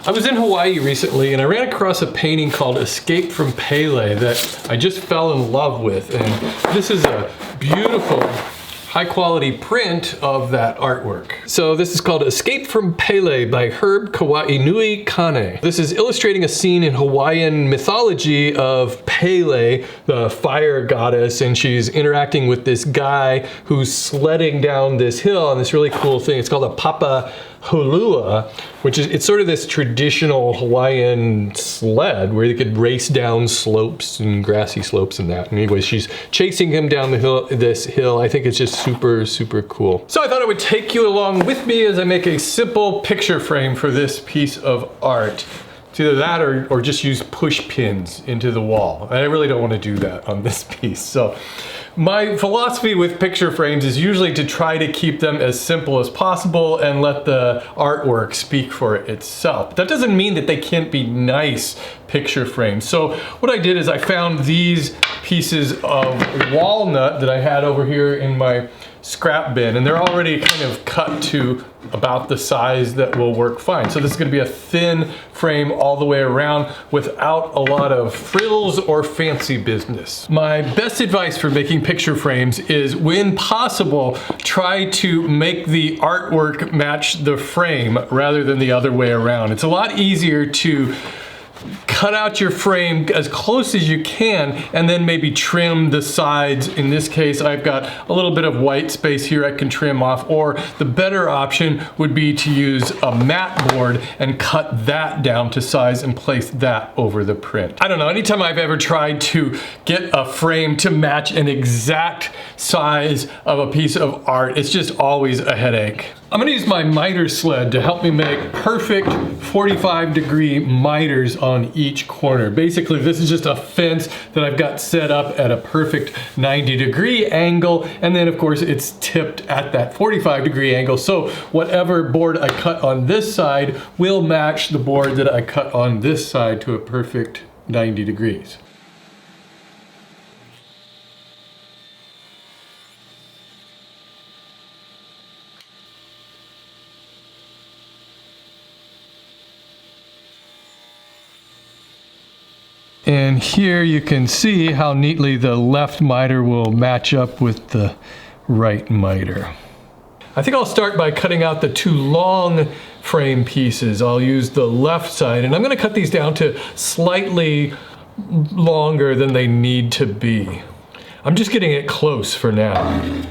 I was in Hawaii recently and I ran across a painting called Escape from Pele that I just fell in love with. And this is a beautiful, high quality print of that artwork. So this is called Escape from Pele by Herb Kawainui Kane. This is illustrating a scene in Hawaiian mythology of Pele, the fire goddess, and she's interacting with this guy who's sledding down this hill on this really cool thing. It's called a papa holua, which is, it's sort of this traditional Hawaiian sled where you could race down slopes and grassy slopes and that. And anyways, she's chasing him down the hill, this hill. I think it's just super, super cool. So I thought I would take you along with me as I make a simple picture frame for this piece of art. It's either that or just use push pins into the wall. I really don't want to do that on this piece. So my philosophy with picture frames is usually to try to keep them as simple as possible and let the artwork speak for itself. That doesn't mean that they can't be nice picture frames. So what I did is I found these pieces of walnut that I had over here in my scrap bin, and they're already kind of cut to about the size that will work fine. So this is going to be a thin frame all the way around without a lot of frills or fancy business. My best advice for making picture frames is, when possible, try to make the artwork match the frame rather than the other way around. It's a lot easier to cut out your frame as close as you can and then maybe trim the sides. In this case, I've got a little bit of white space here I can trim off, or the better option would be to use a mat board and cut that down to size and place that over the print. I don't know, anytime I've ever tried to get a frame to match an exact size of a piece of art, it's just always a headache. I'm gonna use my miter sled to help me make perfect 45-degree miters on each corner. Basically, this is just a fence that I've got set up at a perfect 90-degree angle, and then of course it's tipped at that 45-degree angle, so whatever board I cut on this side will match the board that I cut on this side to a perfect 90 degrees. And here you can see how neatly the left miter will match up with the right miter. I think I'll start by cutting out the two long frame pieces. I'll use the left side, and I'm going to cut these down to slightly longer than they need to be. I'm just getting it close for now.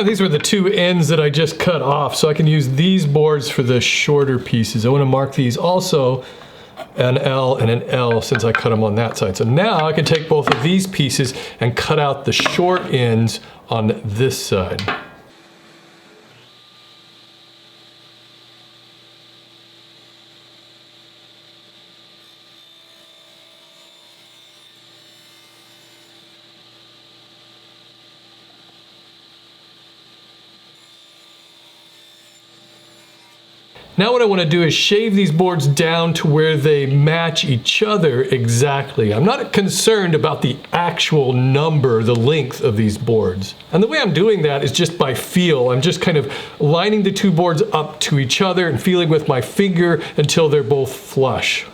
These were the two ends that I just cut off, so I can use these boards for the shorter pieces. I want to mark these also an L and an L since I cut them on that side. So now I can take both of these pieces and cut out the short ends on this side. Now what I want to do is shave these boards down to where they match each other exactly. I'm not concerned about the actual number, the length of these boards. And the way I'm doing that is just by feel. I'm just kind of lining the two boards up to each other and feeling with my finger until they're both flush.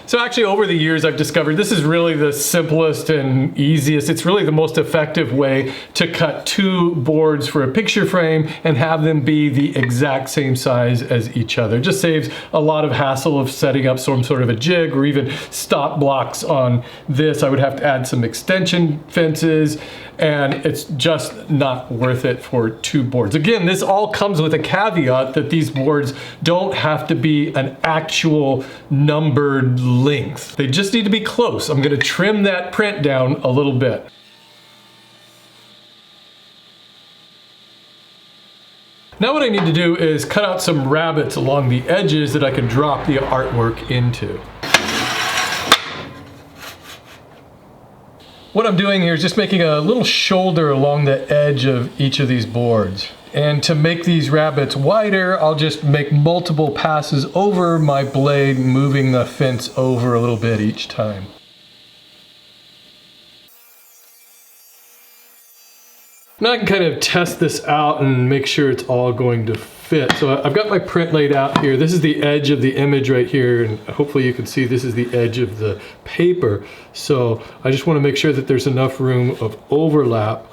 So actually over the years I've discovered this is really the simplest and easiest. It's really the most effective way to cut two boards for a picture frame and have them be the exact same size as each other. It just saves a lot of hassle of setting up some sort of a jig or even stop blocks on this. I would have to add some extension fences, and it's just not worth it for two boards. Again, this all comes with a caveat that these boards don't have to be an actual numbered length. They just need to be close. I'm going to trim that print down a little bit. Now what I need to do is cut out some rabbets along the edges that I can drop the artwork into. What I'm doing here is just making a little shoulder along the edge of each of these boards. And to make these rabbets wider, I'll just make multiple passes over my blade, moving the fence over a little bit each time. Now I can kind of test this out and make sure it's all going to fit. So I've got my print laid out here. This is the edge of the image right here, and hopefully you can see this is the edge of the paper. So I just want to make sure that there's enough room of overlap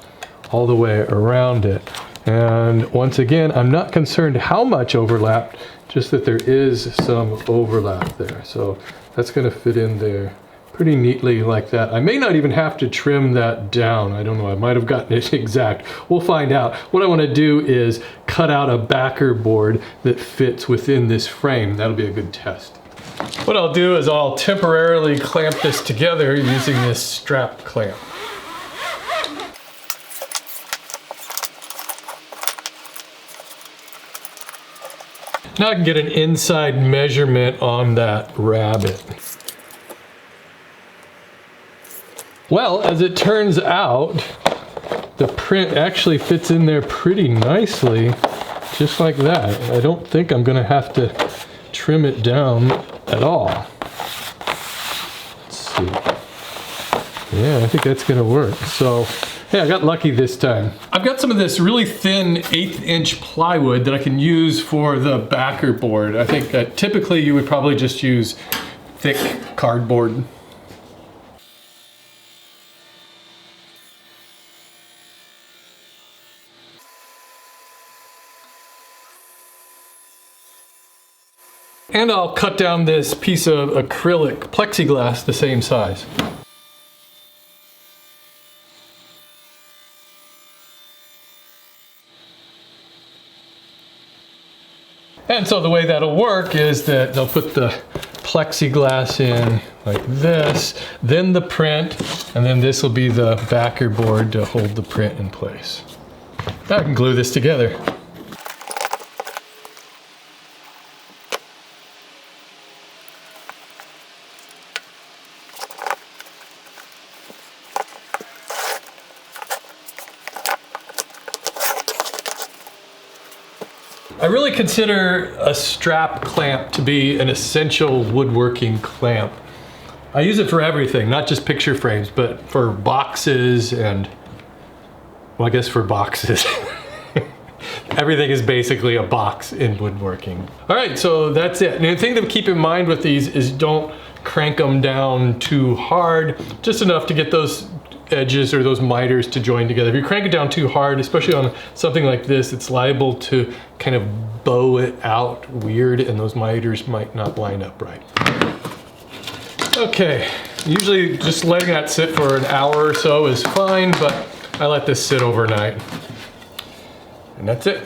all the way around it. And once again, I'm not concerned how much overlap, just that there is some overlap there. So that's going to fit in there pretty neatly like that. I may not even have to trim that down. I don't know, I might have gotten it exact. We'll find out. What I want to do is cut out a backer board that fits within this frame. That'll be a good test. What I'll do is I'll temporarily clamp this together using this strap clamp. Now I can get an inside measurement on that rabbet. Well, as it turns out, the print actually fits in there pretty nicely, just like that. I don't think I'm gonna have to trim it down at all. Let's see. Yeah, I think that's gonna work. So, hey, I got lucky this time. I've got some of this really thin 1/8 inch plywood that I can use for the backer board. I think that typically you would probably just use thick cardboard. And I'll cut down this piece of acrylic plexiglass the same size. And so the way that'll work is that they'll put the plexiglass in like this, then the print, and then this will be the backer board to hold the print in place. Now I can glue this together. I really consider a strap clamp to be an essential woodworking clamp. I use it for everything, not just picture frames, but for boxes and, well, I guess for boxes. Everything is basically a box in woodworking. All right, so that's it. And the thing to keep in mind with these is don't crank them down too hard, just enough to get those edges or those miters to join together. If you crank it down too hard, especially on something like this, it's liable to kind of bow it out weird and those miters might not line up right. Okay, usually just letting that sit for an hour or so is fine, but I let this sit overnight. And that's it.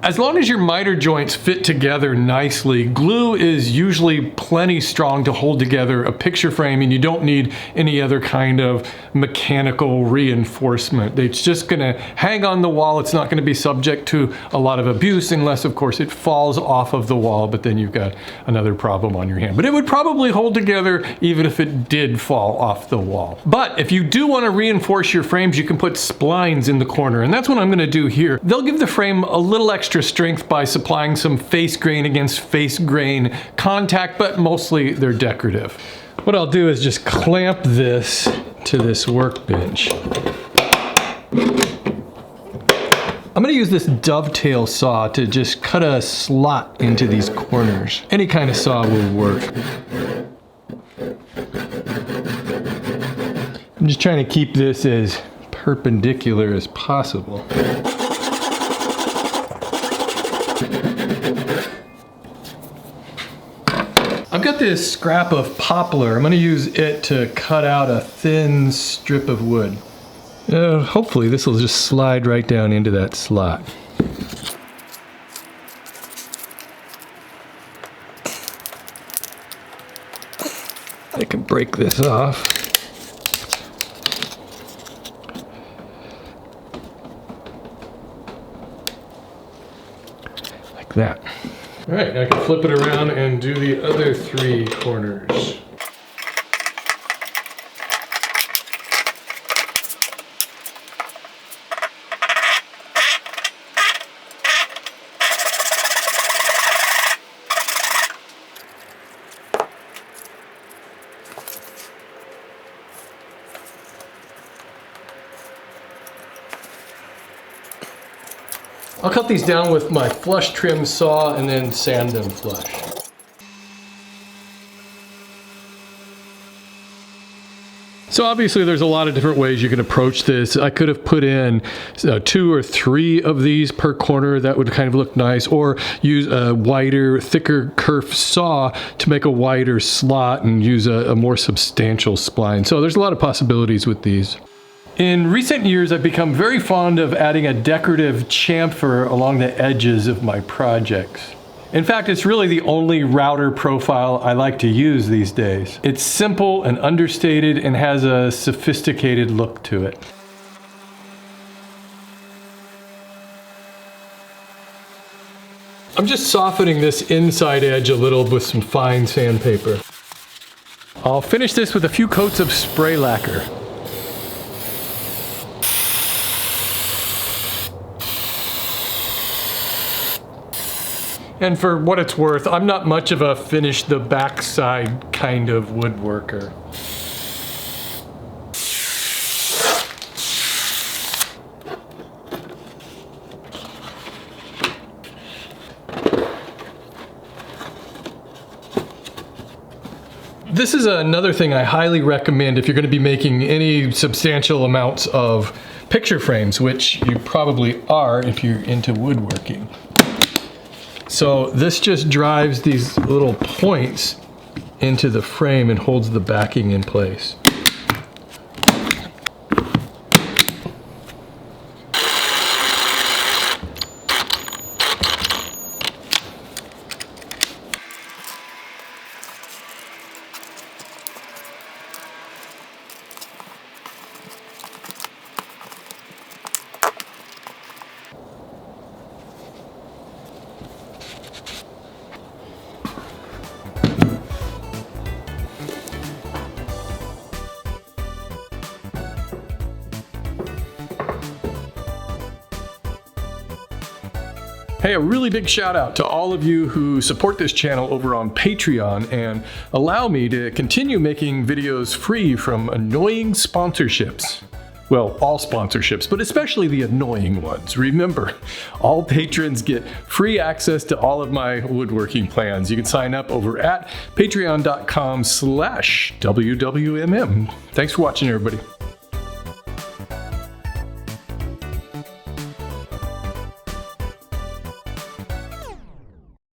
As long as your miter joints fit together nicely, glue is usually plenty strong to hold together a picture frame, and you don't need any other kind of mechanical reinforcement. It's just gonna hang on the wall. It's not gonna be subject to a lot of abuse unless, of course, it falls off of the wall, but then you've got another problem on your hand. But it would probably hold together even if it did fall off the wall. But if you do wanna reinforce your frames, you can put splines in the corner, and that's what I'm gonna do here. They'll give the frame a little extra strength by supplying some face grain against face grain contact, but mostly they're decorative. What I'll do is just clamp this to this workbench. I'm going to use this dovetail saw to just cut a slot into these corners. Any kind of saw will work. I'm just trying to keep this as perpendicular as possible. I've got this scrap of poplar. I'm going to use it to cut out a thin strip of wood. Hopefully this will just slide right down into that slot. I can break this off. Like that. All right, I can flip it around and do the other 3 corners. I'll cut these down with my flush trim saw and then sand them flush. So obviously there's a lot of different ways you can approach this. I could have put in 2 or 3 of these per corner. That would kind of look nice. Or use a wider, thicker kerf saw to make a wider slot and use a more substantial spline. So there's a lot of possibilities with these. In recent years, I've become very fond of adding a decorative chamfer along the edges of my projects. In fact, it's really the only router profile I like to use these days. It's simple and understated and has a sophisticated look to it. I'm just softening this inside edge a little with some fine sandpaper. I'll finish this with a few coats of spray lacquer. And for what it's worth, I'm not much of a finish the backside kind of woodworker. This is another thing I highly recommend if you're going to be making any substantial amounts of picture frames, which you probably are if you're into woodworking. So this just drives these little points into the frame and holds the backing in place. Hey, a really big shout out to all of you who support this channel over on Patreon and allow me to continue making videos free from annoying sponsorships. Well, all sponsorships, but especially the annoying ones. Remember, all patrons get free access to all of my woodworking plans. You can sign up over at patreon.com/WWMM. Thanks for watching, everybody.